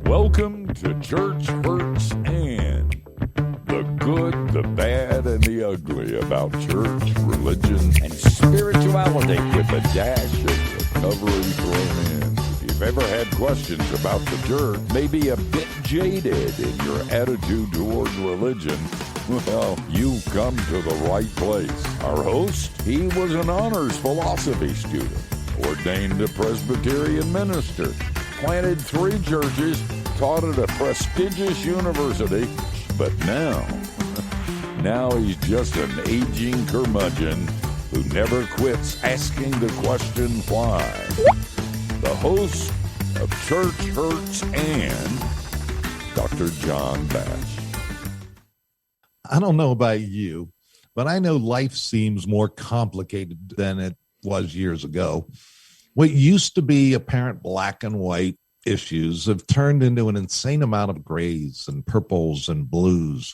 Welcome to Church Hurts and the good, the bad, and the ugly about church, religion, and spirituality with a dash of recovery thrown in. If you've ever had questions about the church, maybe a bit jaded in your attitude toward religion, well, you've come to the right place. Our host, he was an honors philosophy student, ordained a Presbyterian minister, planted 3 churches, taught at a prestigious university, but now he's just an aging curmudgeon who never quits asking the question why. The host of Church Hurts and Dr. John Bash. I don't know about you, but I know life seems more complicated than it was years ago. What used to be apparent black and white issues have turned into an insane amount of grays and purples and blues.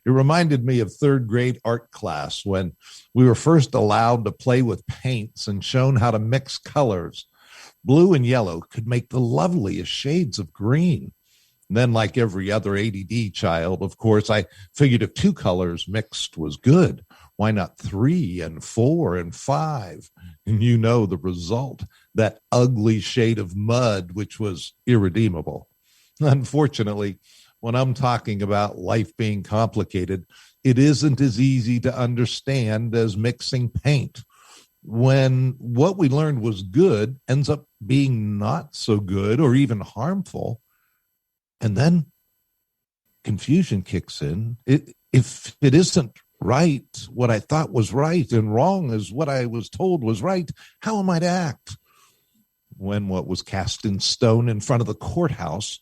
It reminded me of 3rd grade art class when we were first allowed to play with paints and shown how to mix colors. Blue and yellow could make the loveliest shades of green. And then, like every other ADD child, of course, I figured if 2 colors mixed was good, why not 3 and 4 and 5? And you know the result, that ugly shade of mud, which was irredeemable. Unfortunately, when I'm talking about life being complicated, it isn't as easy to understand as mixing paint. When what we learned was good ends up being not so good or even harmful, and then confusion kicks in. If it isn't right, what I thought was right, and wrong is what I was told was right, how am I to act? When what was cast in stone in front of the courthouse,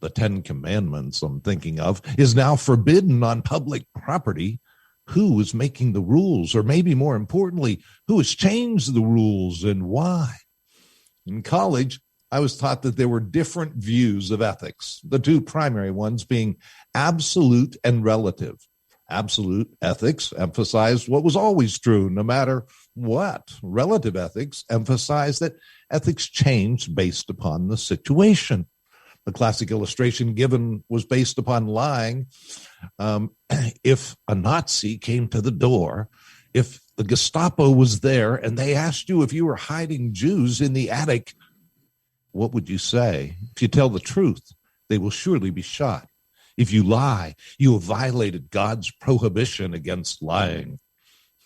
the 10 Commandments I'm thinking of, is now forbidden on public property, who is making the rules? Or maybe more importantly, who has changed the rules and why? In college, I was taught that there were different views of ethics, the 2 primary ones being absolute and relative. Absolute ethics emphasized what was always true, no matter what. Relative ethics emphasized that ethics changed based upon the situation. The classic illustration given was based upon lying. If a Nazi came to the door, if the Gestapo was there and they asked you if you were hiding Jews in the attic, what would you say? If you tell the truth, they will surely be shot. If you lie, you have violated God's prohibition against lying.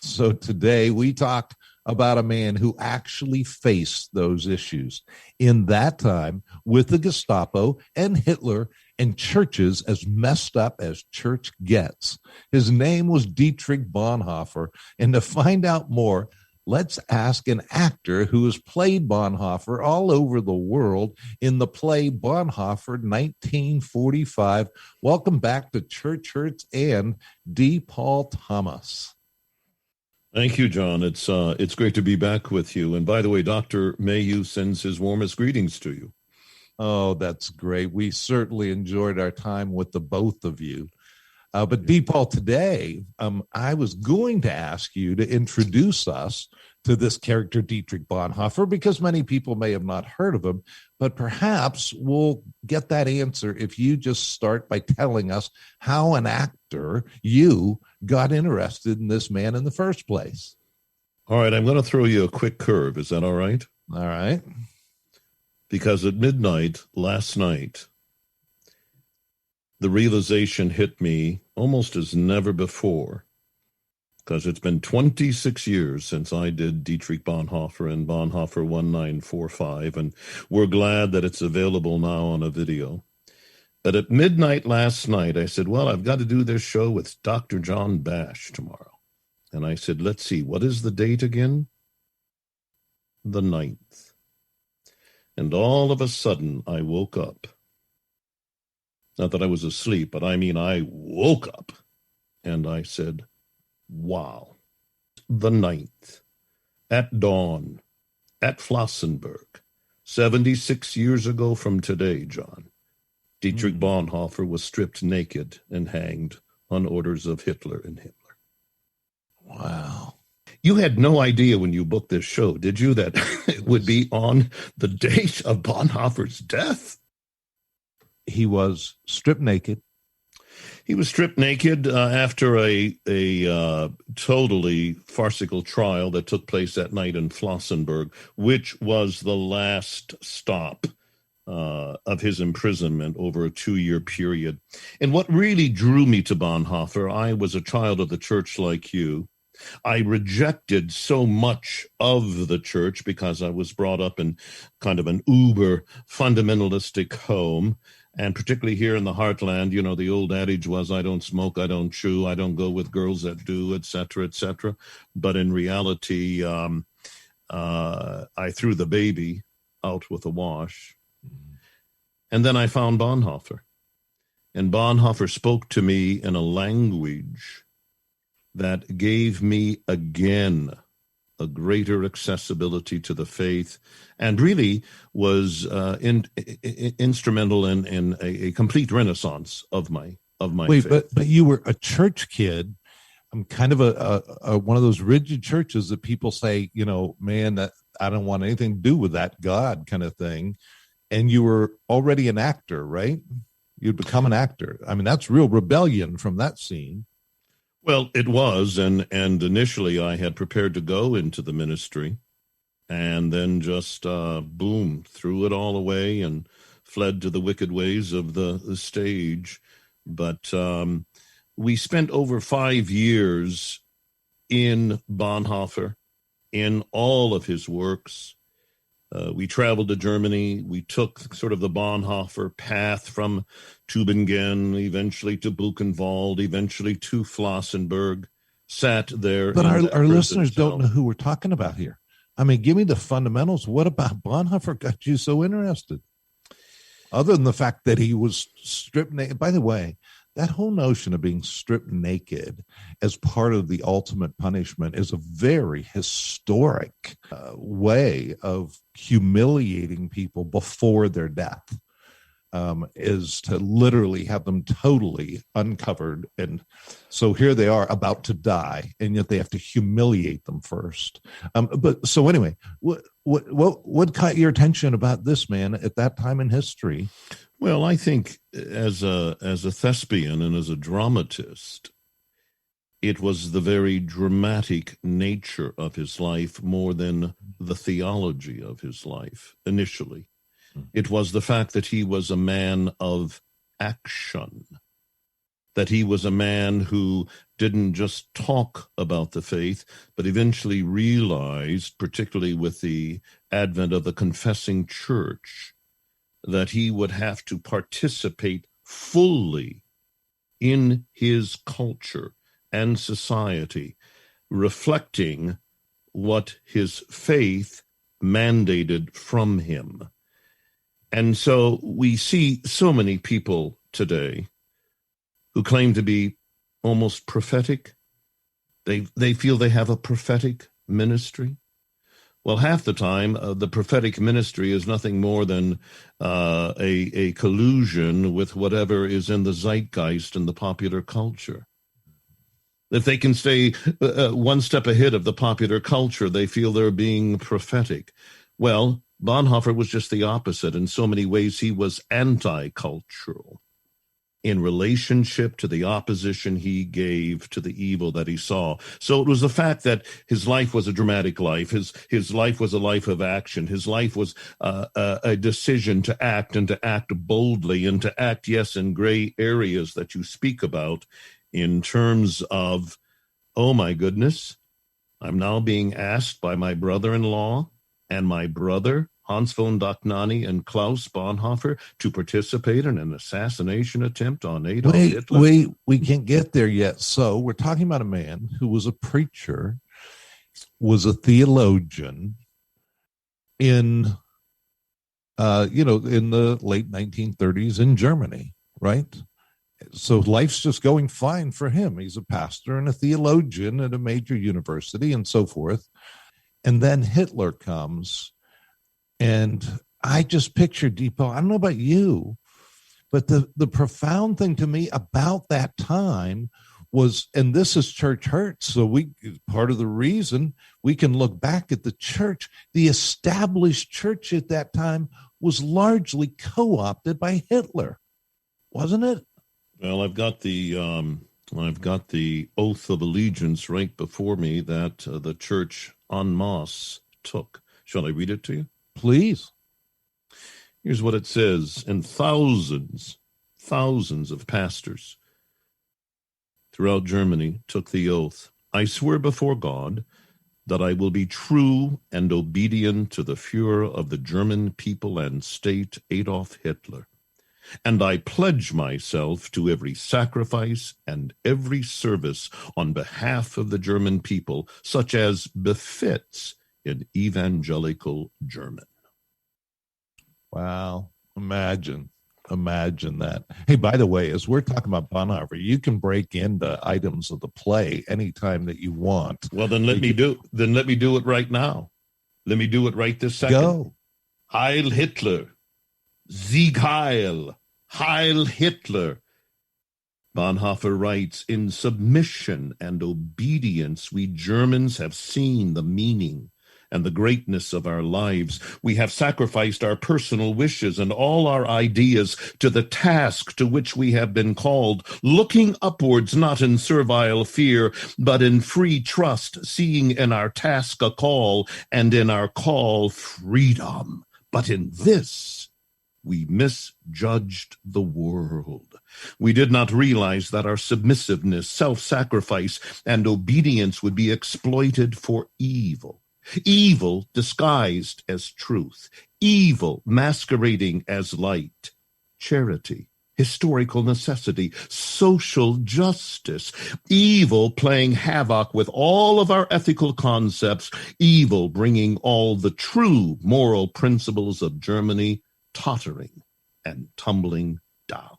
So today we talk about a man who actually faced those issues in that time with the Gestapo and Hitler and churches as messed up as church gets. His name was Dietrich Bonhoeffer. And to find out more, let's ask an actor who has played Bonhoeffer all over the world in the play Bonhoeffer 1945. Welcome back to Church Hurts and D. Paul Thomas. Thank you, John. It's great to be back with you. And by the way, Dr. Mayhew sends his warmest greetings to you. Oh, that's great. We certainly enjoyed our time with the both of you. But D. Paul, today, I was going to ask you to introduce us to this character, Dietrich Bonhoeffer, because many people may have not heard of him, but perhaps we'll get that answer if you just start by telling us how an actor, you, got interested in this man in the first place. All right, I'm going to throw you a quick curve. Is that all right? All right. Because at midnight last night, the realization hit me almost as never before, because it's been 26 years since I did Dietrich Bonhoeffer and Bonhoeffer 1945, and we're glad that it's available now on a video. But at midnight last night, I said, well, I've got to do this show with Dr. John Bash tomorrow. And I said, let's see, what is the date again? The 9th. And all of a sudden, I woke up. Not that I was asleep, but I mean I woke up. And I said, wow. The 9th, at dawn, at Flossenburg, 76 years ago from today, John, Dietrich Bonhoeffer was stripped naked and hanged on orders of Hitler and Himmler. Wow. You had no idea when you booked this show, did you, that it would be on the date of Bonhoeffer's death? he was stripped naked. He was stripped naked after a totally farcical trial that took place that night in Flossenburg, which was the last stop of his imprisonment over a 2-year period. And what really drew me to Bonhoeffer, I was a child of the church like you. I rejected so much of the church because I was brought up in kind of an uber fundamentalistic home. And particularly here in the heartland, you know, the old adage was, I don't smoke, I don't chew, I don't go with girls that do, et cetera, et cetera. But in reality, I threw the baby out with the wash. And then I found Bonhoeffer. And Bonhoeffer spoke to me in a language that gave me again a greater accessibility to the faith, and really was instrumental in a complete renaissance of my faith. But you were a church kid. I'm kind of a one of those rigid churches that people say, you know, man, that I don't want anything to do with that God kind of thing. And you were already an actor, right? You'd become an actor. I mean, that's real rebellion from that scene. Well, it was, and initially I had prepared to go into the ministry, and then just boom, threw it all away and fled to the wicked ways of the stage. But we spent over 5 years in Bonhoeffer, in all of his works. We traveled to Germany. We took sort of the Bonhoeffer path from Tübingen, eventually to Buchenwald, eventually to Flossenburg, sat there. But our listeners don't know who we're talking about here. I mean, give me the fundamentals. What about Bonhoeffer got you so interested? Other than the fact that he was stripped naked. By the way, that whole notion of being stripped naked as part of the ultimate punishment is a very historic way of humiliating people before their death, is to literally have them totally uncovered. And so here they are about to die, and yet they have to humiliate them first. But so anyway, what caught your attention about this man at that time in history? Well, I think as a thespian and as a dramatist, it was the very dramatic nature of his life more than the theology of his life initially. It was the fact that he was a man of action, that he was a man who didn't just talk about the faith, but eventually realized, particularly with the advent of the confessing church, that he would have to participate fully in his culture and society, reflecting what his faith mandated from him. And so we see so many people today who claim to be almost prophetic. They feel they have a prophetic ministry. Well, half the time, the prophetic ministry is nothing more than a collusion with whatever is in the zeitgeist and the popular culture. If they can stay one step ahead of the popular culture, they feel they're being prophetic. Well, Bonhoeffer was just the opposite. In so many ways, he was anti-cultural in relationship to the opposition he gave to the evil that he saw. So it was the fact that his life was a dramatic life. His life was a life of action. His life was a decision to act, and to act boldly, and to act, yes, in gray areas that you speak about in terms of, oh my goodness, I'm now being asked by my brother-in-law and my brother, Hans von Dohnanyi and Klaus Bonhoeffer, to participate in an assassination attempt on Adolf Hitler. We can't get there yet. So we're talking about a man who was a preacher, was a theologian in the late 1930s in Germany, right? So life's just going fine for him. He's a pastor and a theologian at a major university and so forth. And then Hitler comes, and I just picture Deepo. I don't know about you, but the profound thing to me about that time was, and this is church hurt, so part of the reason we can look back at the church, the established church at that time was largely co-opted by Hitler. wasn't it? Well, I've got the oath of allegiance right before me that the church en masse took. Shall I read it to you? Please. Here's what it says. And thousands of pastors throughout Germany took the oath. I swear before God that I will be true and obedient to the Führer of the German people and state, Adolf Hitler. And I pledge myself to every sacrifice and every service on behalf of the German people, such as befits an evangelical German. Wow. Imagine that. Hey, by the way, as we're talking about Bonhoeffer, you can break into items of the play anytime that you want. Well, then let me do it right now. Let me do it right this second. Go. Heil Hitler. Sieg Heil. Heil Hitler. Bonhoeffer writes, in submission and obedience, we Germans have seen the meaning and the greatness of our lives. We have sacrificed our personal wishes and all our ideas to the task to which we have been called, looking upwards not in servile fear, but in free trust, seeing in our task a call, and in our call freedom. But in this we misjudged the world. We did not realize that our submissiveness, self-sacrifice, and obedience would be exploited for evil. Evil disguised as truth, evil masquerading as light, charity, historical necessity, social justice, evil playing havoc with all of our ethical concepts, evil bringing all the true moral principles of Germany tottering and tumbling down.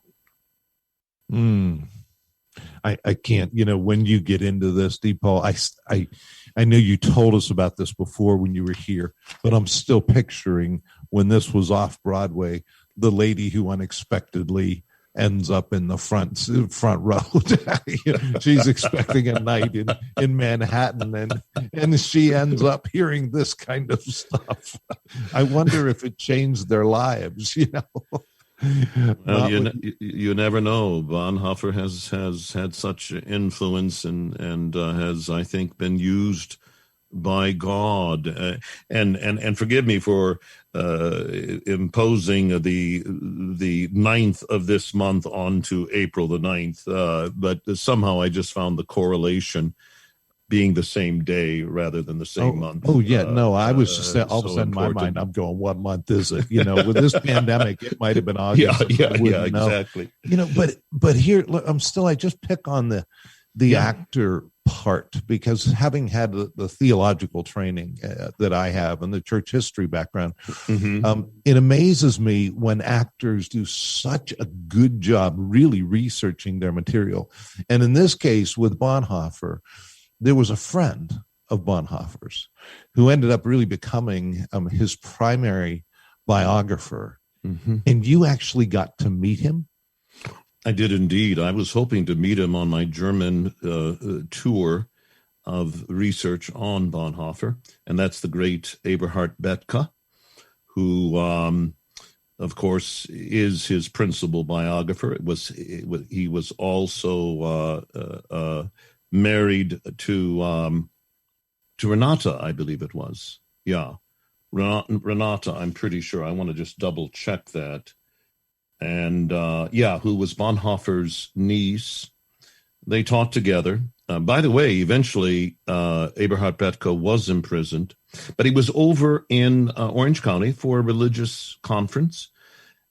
I can't, when you get into this, Deepaul, I know you told us about this before when you were here, but I'm still picturing when this was off Broadway, the lady who unexpectedly ends up in the front row. She's expecting a night in Manhattan, and she ends up hearing this kind of stuff. I wonder if it changed their lives, Well, you never know. Bonhoeffer has had such influence and has, I think, been used by God. And forgive me for imposing the 9th of this month onto April the 9th, but somehow I just found the correlation being the same day rather than the same month. Oh, yeah. No, I was just all of a sudden in my mind, I'm going, what month is it? With this pandemic, it might have been August. Yeah, exactly. But here, I just pick on the actor part, because having had the theological training that I have and the church history background, it amazes me when actors do such a good job really researching their material. And in this case with Bonhoeffer, there was a friend of Bonhoeffer's who ended up really becoming his primary biographer. And you actually got to meet him? I did indeed. I was hoping to meet him on my German tour of research on Bonhoeffer, and that's the great Eberhard Bethke, who, of course, is his principal biographer. He was also married to Renata, I believe it was. Yeah, Renata, I'm pretty sure. I want to just double check that. And who was Bonhoeffer's niece. They taught together. By the way, eventually Eberhard Bethke was imprisoned, but he was over in Orange County for a religious conference,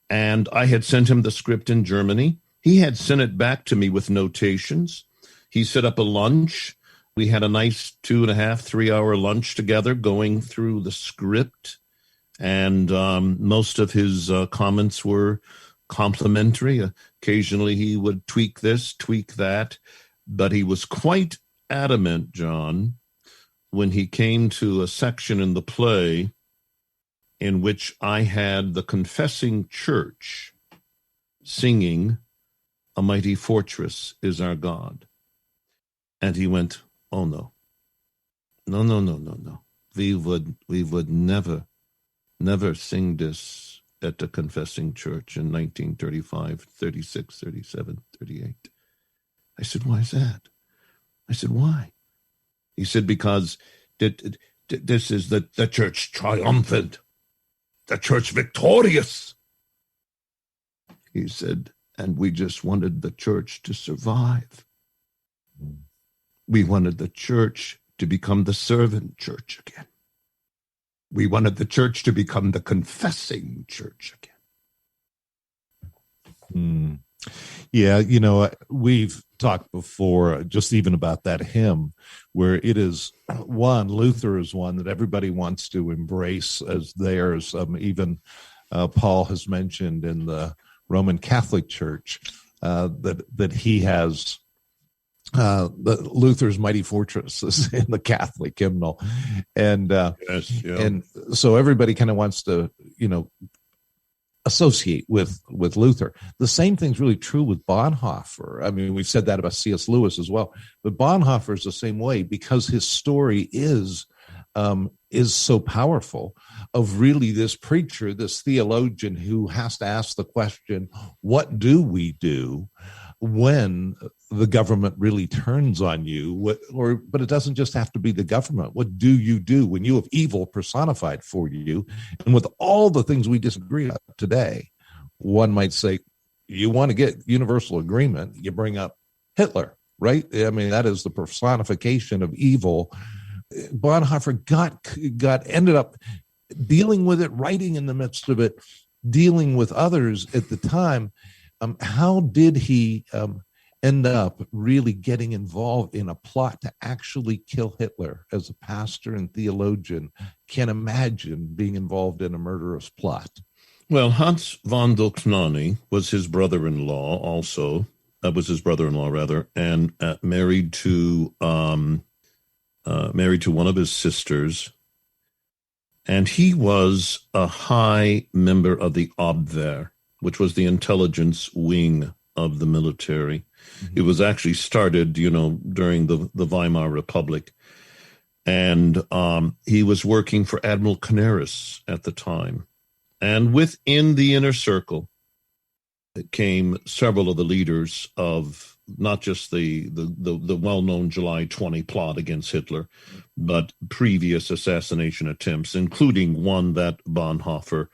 and I had sent him the script in Germany. He had sent it back to me with notations. He set up a lunch. We had a nice 2.5-3 hour lunch together going through the script, and most of his comments were complimentary. Occasionally he would tweak this, tweak that, but he was quite adamant, John, when he came to a section in the play in which I had the confessing church singing "A Mighty Fortress is Our God." And he went, "Oh no. No. We would never sing this at the Confessing Church in 1935, 36, 37, 38. I said, why is that? I said, why? He said, because this is the church triumphant, the church victorious. He said, and we just wanted the church to survive. We wanted the church to become the servant church again. We wanted the church to become the confessing church again. Yeah, we've talked before just even about that hymn where it is Luther is one that everybody wants to embrace as theirs. Even Paul has mentioned in the Roman Catholic Church that he has the Luther's Mighty Fortress is in the Catholic hymnal. And and so everybody kind of wants to, associate with Luther. The same thing's really true with Bonhoeffer. I mean, we've said that about C.S. Lewis as well, but Bonhoeffer is the same way because his story is so powerful of really this preacher, this theologian who has to ask the question, what do we do when the government really turns on you? But it doesn't just have to be the government. What do you do when you have evil personified for you? And with all the things we disagree on today, one might say, you want to get universal agreement, you bring up Hitler, right? I mean, that is the personification of evil. Bonhoeffer ended up dealing with it, writing in the midst of it, dealing with others at the time. How did he end up really getting involved in a plot to actually kill Hitler? As a pastor and theologian, can't imagine being involved in a murderous plot. Well, Hans von Dohnanyi was his brother-in-law also. Was his brother-in-law, rather, and married to one of his sisters. And he was a high member of the Abwehr, which was the intelligence wing of the military. Mm-hmm. It was actually started, during the Weimar Republic. And he was working for Admiral Canaris at the time. And within the inner circle came several of the leaders of not just the well-known July 20 plot against Hitler, but previous assassination attempts, including one that Bonhoeffer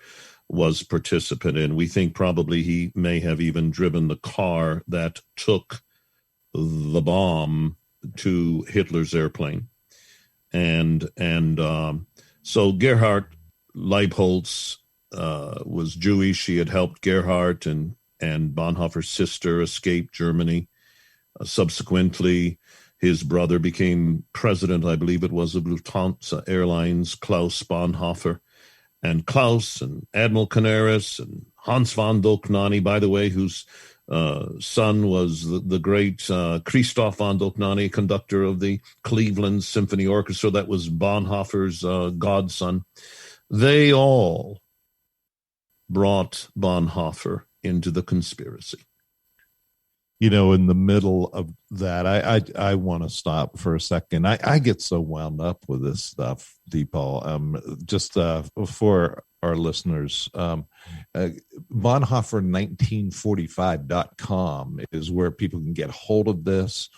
was participant in. We think probably he may have even driven the car that took the bomb to Hitler's airplane. And so Gerhard Leibholz was Jewish. She had helped Gerhard and Bonhoeffer's sister escape Germany. Subsequently, his brother became president, I believe it was, of Lufthansa Airlines, Klaus Bonhoeffer. And Klaus and Admiral Canaris and Hans von Dohnanyi, by the way, whose son was the great Christoph von Dohnanyi, conductor of the Cleveland Symphony Orchestra. That was Bonhoeffer's godson. They all brought Bonhoeffer into the conspiracy. In the middle of that, I want to stop for a second. I get so wound up with this stuff, Deepal. Just for our listeners, Bonhoeffer1945.com is where people can get hold of this.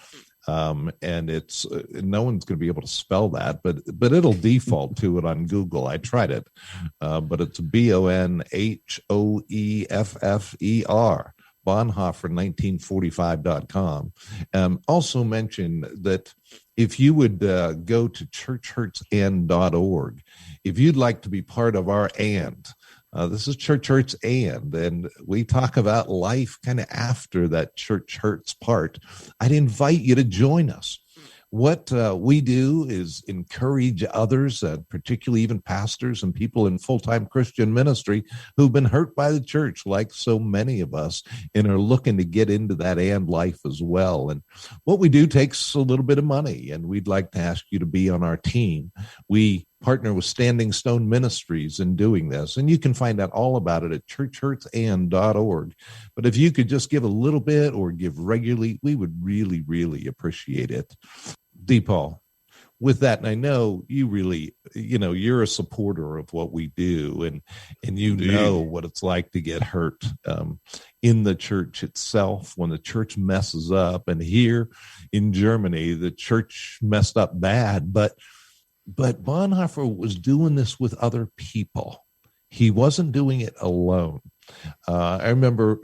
And it's no one's going to be able to spell that, but it'll default to it on Google. I tried it, but it's Bonhoeffer. Bonhoeffer1945.com. Also mention that if you would go to churchhurtsand.org, if you'd like to be part of our this is Church Hurts and we talk about life kind of after that church hurts part, I'd invite you to join us. What we do is encourage others, particularly even pastors and people in full-time Christian ministry who've been hurt by the church, like so many of us, and are looking to get into that and life as well. And what we do takes a little bit of money, and we'd like to ask you to be on our team. We partner with Standing Stone Ministries in doing this, and you can find out all about it at churchhurtsand.org. But if you could just give a little bit or give regularly, we would really, really appreciate it. Deepal, with that, and I know you really, you're a supporter of what we do, and you know what it's like to get hurt in the church itself when the church messes up. And here in Germany, the church messed up bad, but Bonhoeffer was doing this with other people. He wasn't doing it alone. I remember,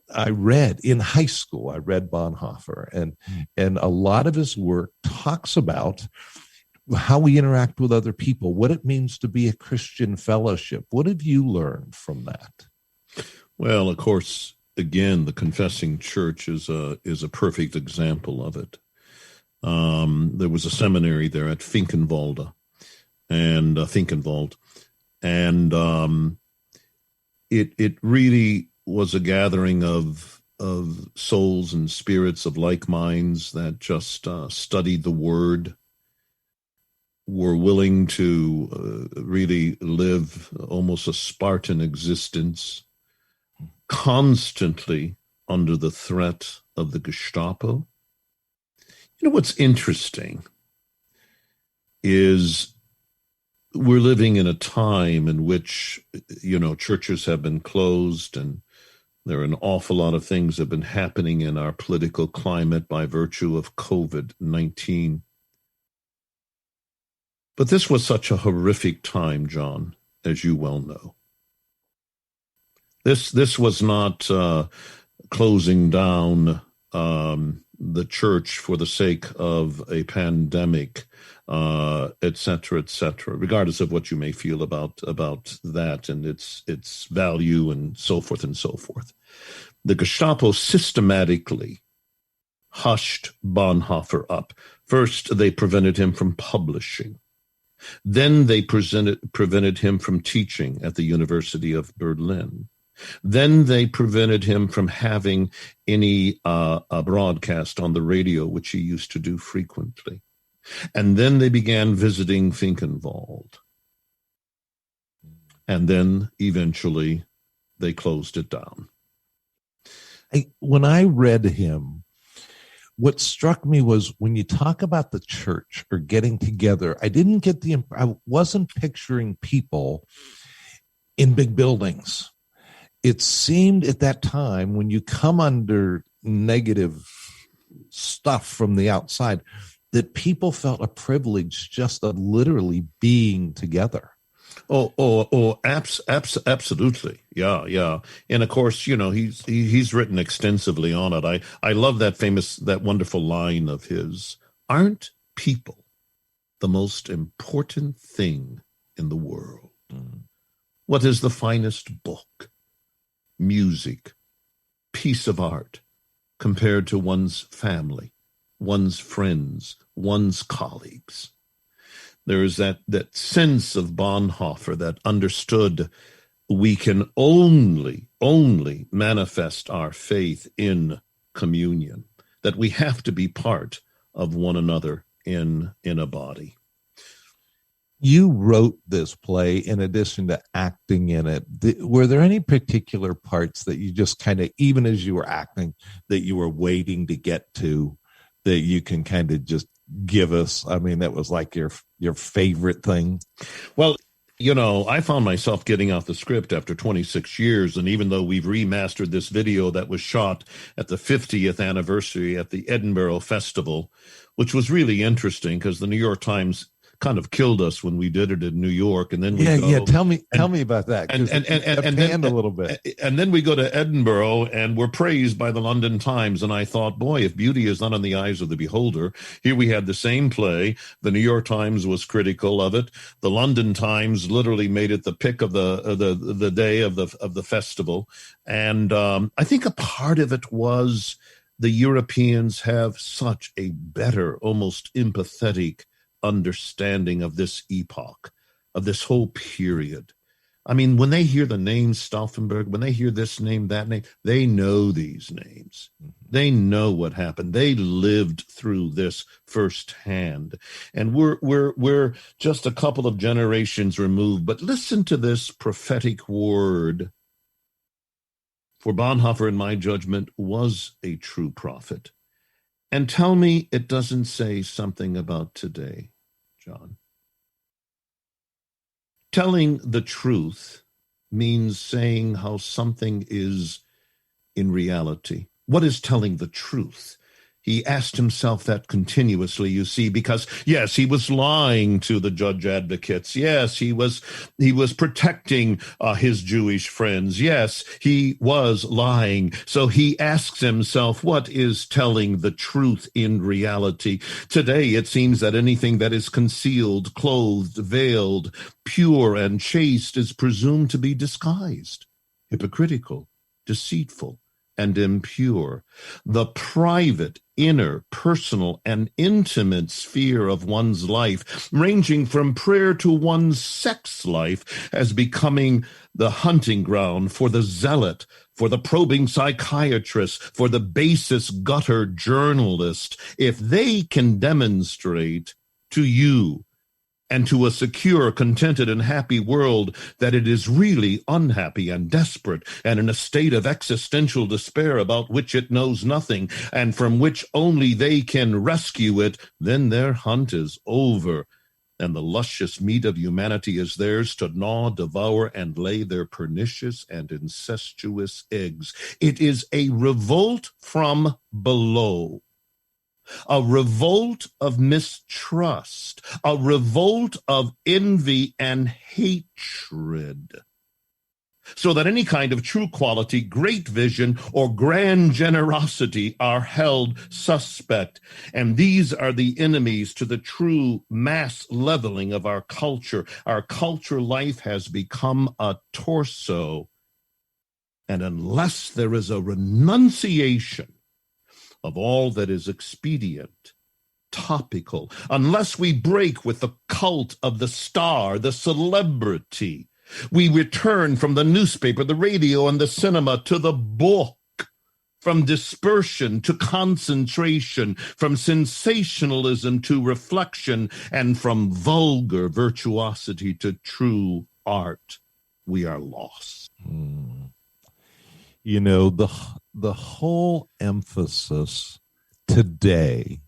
I read in high school, I read Bonhoeffer, and a lot of his work talks about how we interact with other people, what it means to be a Christian fellowship. What have you learned from that? Well, of course, again, the confessing church is a perfect example of it. There was a seminary there at Finkenwald, and it really was a gathering of souls and spirits of like minds that just studied the Word, were willing to really live almost a Spartan existence, constantly under the threat of the Gestapo. You know, what's interesting is we're living in a time in which, churches have been closed, and there are an awful lot of things that have been happening in our political climate by virtue of COVID-19. But this was such a horrific time, John, as you well know. This was not closing down the church for the sake of a pandemic, et cetera, regardless of what you may feel about that and its value and so forth and so forth. The Gestapo systematically hushed Bonhoeffer up. First, they prevented him from publishing. Then they prevented him from teaching at the University of Berlin. Then they prevented him from having any a broadcast on the radio, which he used to do frequently. And then they began visiting Finkenwald. And then eventually they closed it down. When I read him, what struck me was when you talk about the church or getting together, I wasn't picturing people in big buildings. It seemed at that time, when you come under negative stuff from the outside, that people felt a privilege just of literally being together. Absolutely. Yeah. And of course, he's written extensively on it. I love that wonderful line of his. Aren't people the most important thing in the world? Mm. What is the finest book, music, piece of art compared to one's family, one's friends, one's colleagues? There is that sense of Bonhoeffer that understood we can only manifest our faith in communion, that we have to be part of one another in a body. You wrote this play in addition to acting in it. Were there any particular parts that you just kind of, even as you were acting, that you were waiting to get to, that you can kind of just give us? I mean, that was like your favorite thing. Well, I found myself getting out the script after 26 years. And even though we've remastered this video that was shot at the 50th anniversary at the Edinburgh Festival, which was really interesting because the New York Times kind of killed us when we did it in New York, and then tell me about that, and then a little bit, and then we go to Edinburgh, and we're praised by the London Times. And I thought, boy, if beauty is not in the eyes of the beholder, here we had the same play. The New York Times was critical of it. The London Times literally made it the pick of the day of the festival, and I think a part of it was the Europeans have such a better, almost empathetic understanding of this epoch, of this whole period. I mean, when they hear the name Stauffenberg, when they hear this name, that name, they know these names. They know what happened. They lived through this firsthand. And we're just a couple of generations removed. But listen to this prophetic word. For Bonhoeffer, in my judgment, was a true prophet. And tell me it doesn't say something about today, John. Telling the truth means saying how something is in reality. What is telling the truth? He asked himself that continuously, you see, because, yes, he was lying to the judge advocates. Yes, he was protecting his Jewish friends. Yes, he was lying. So he asks himself, what is telling the truth in reality? Today, it seems that anything that is concealed, clothed, veiled, pure, and chaste is presumed to be disguised, hypocritical, deceitful, and impure. The private, inner, personal, and intimate sphere of one's life, ranging from prayer to one's sex life, as becoming the hunting ground for the zealot, for the probing psychiatrist, for the basis gutter journalist, if they can demonstrate to you and to a secure, contented, and happy world that it is really unhappy and desperate and in a state of existential despair about which it knows nothing and from which only they can rescue it, then their hunt is over, and the luscious meat of humanity is theirs to gnaw, devour, and lay their pernicious and incestuous eggs. It is a revolt from below. A revolt of mistrust, a revolt of envy and hatred, so that any kind of true quality, great vision, or grand generosity are held suspect. And these are the enemies to the true mass leveling of our culture. Our culture life has become a torso. And unless there is a renunciation of all that is expedient, topical, unless we break with the cult of the star, the celebrity, we return from the newspaper, the radio, and the cinema to the book, from dispersion to concentration, from sensationalism to reflection, and from vulgar virtuosity to true art, we are lost. You know, the whole emphasis today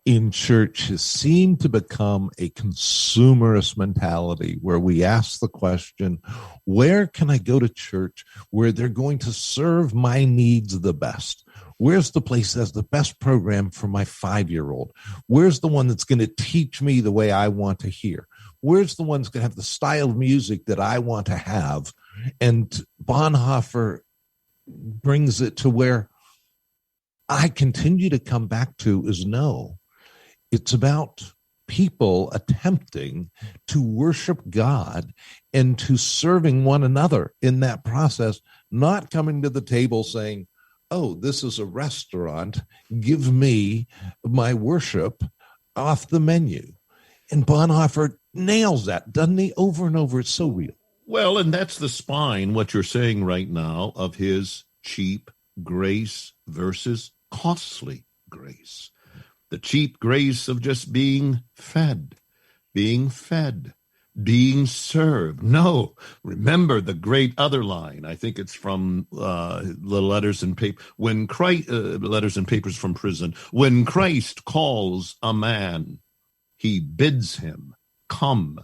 in church has seemed to become a consumerist mentality where we ask the question, where can I go to church where they're going to serve my needs the best? Where's the place that has the best program for my 5-year-old? Where's the one that's going to teach me the way I want to hear? Where's the one that's going to have the style of music that I want to have? And Bonhoeffer brings it to where I continue to come back to is no. It's about people attempting to worship God and to serving one another in that process, not coming to the table saying, oh, this is a restaurant, give me my worship off the menu. And Bonhoeffer nails that, doesn't he? Over and over. It's so real. Well, and that's the spine, what you're saying right now, of his cheap grace versus costly grace. The cheap grace of just being fed, being served. No, remember the great other line. I think it's from the letters and paper. When Christ, letters and papers from prison. When Christ calls a man, he bids him come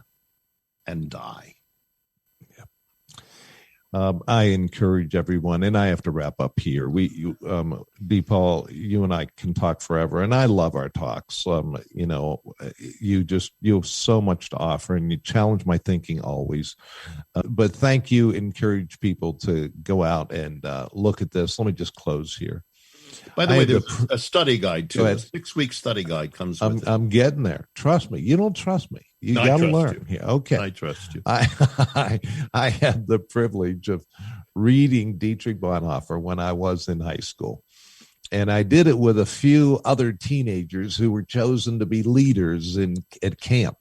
and die. I encourage everyone, and I have to wrap up here. Paul, you and I can talk forever, and I love our talks. You have so much to offer, and you challenge my thinking always. But thank you. Encourage people to go out and look at this. Let me just close here. By the way, there's a study guide too. A 6-week study guide comes with it. I'm getting there. Trust me. You don't trust me. You got to learn. You. Yeah, okay. I trust you. I had the privilege of reading Dietrich Bonhoeffer when I was in high school. And I did it with a few other teenagers who were chosen to be leaders at camp.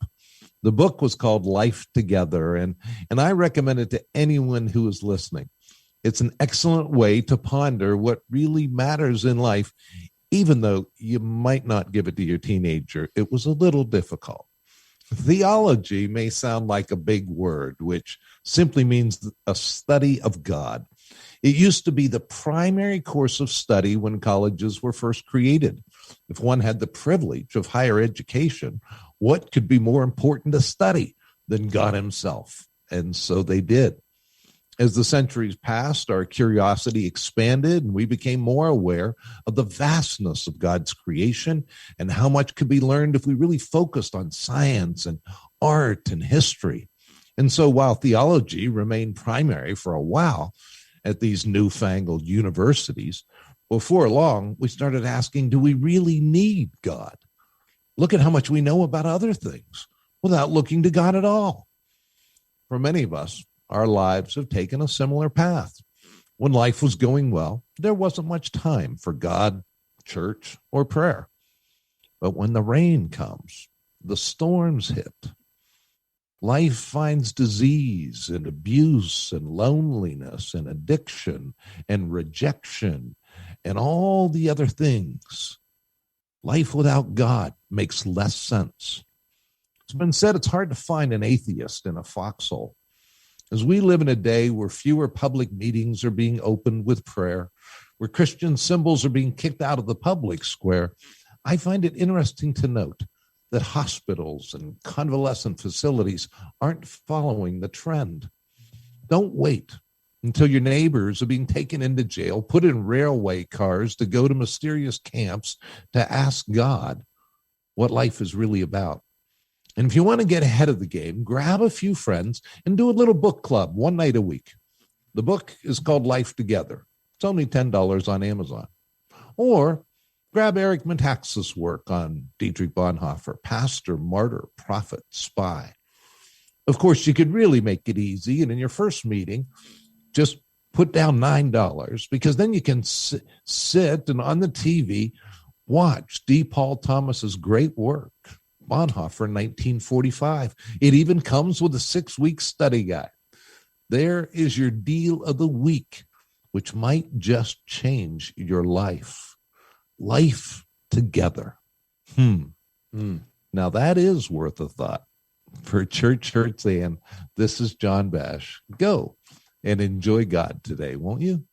The book was called Life Together, and I recommend it to anyone who is listening. It's an excellent way to ponder what really matters in life, even though you might not give it to your teenager. It was a little difficult. Theology may sound like a big word, which simply means a study of God. It used to be the primary course of study when colleges were first created. If one had the privilege of higher education, what could be more important to study than God himself? And so they did. As the centuries passed, our curiosity expanded and we became more aware of the vastness of God's creation and how much could be learned if we really focused on science and art and history. And so while theology remained primary for a while at these newfangled universities, before long, we started asking, do we really need God? Look at how much we know about other things without looking to God at all. For many of us, our lives have taken a similar path. When life was going well, there wasn't much time for God, church, or prayer. But when the rain comes, the storms hit, life finds disease and abuse and loneliness and addiction and rejection and all the other things. Life without God makes less sense. It's been said it's hard to find an atheist in a foxhole. As we live in a day where fewer public meetings are being opened with prayer, where Christian symbols are being kicked out of the public square, I find it interesting to note that hospitals and convalescent facilities aren't following the trend. Don't wait until your neighbors are being taken into jail, put in railway cars to go to mysterious camps to ask God what life is really about. And if you want to get ahead of the game, grab a few friends and do a little book club one night a week. The book is called Life Together. It's only $10 on Amazon. Or grab Eric Metaxas' work on Dietrich Bonhoeffer, pastor, martyr, prophet, spy. Of course, you could really make it easy, and in your first meeting, just put down $9, because then you can sit and on the TV watch D. Paul Thomas's great work, Bonhoeffer, 1945. It even comes with a 6-week study guide. There is your deal of the week, which might just change your life. Life Together. Now that is worth a thought. For Church and this is John Bash. Go and enjoy God today, won't you?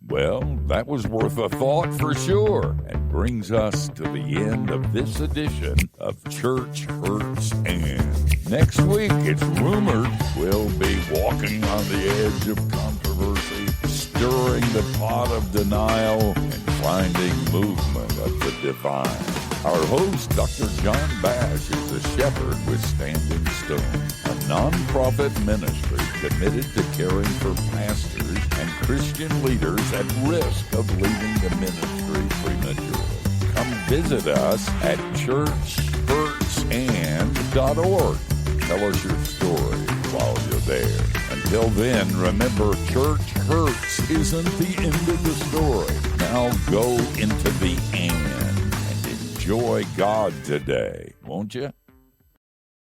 Well, that was worth a thought for sure, and brings us to the end of this edition of Church Hurts and. Next week, it's rumored we'll be walking on the edge of controversy, stirring the pot of denial, and finding movement of the divine. Our host, Dr. John Bash, is a shepherd with Standing Stone, a nonprofit ministry committed to caring for pastors and Christian leaders at risk of leaving the ministry prematurely. Come visit us at churchhurtsand.org. Tell us your story while you're there. Until then, remember, church hurts isn't the end of the story. Now go into the and enjoy God today, won't you?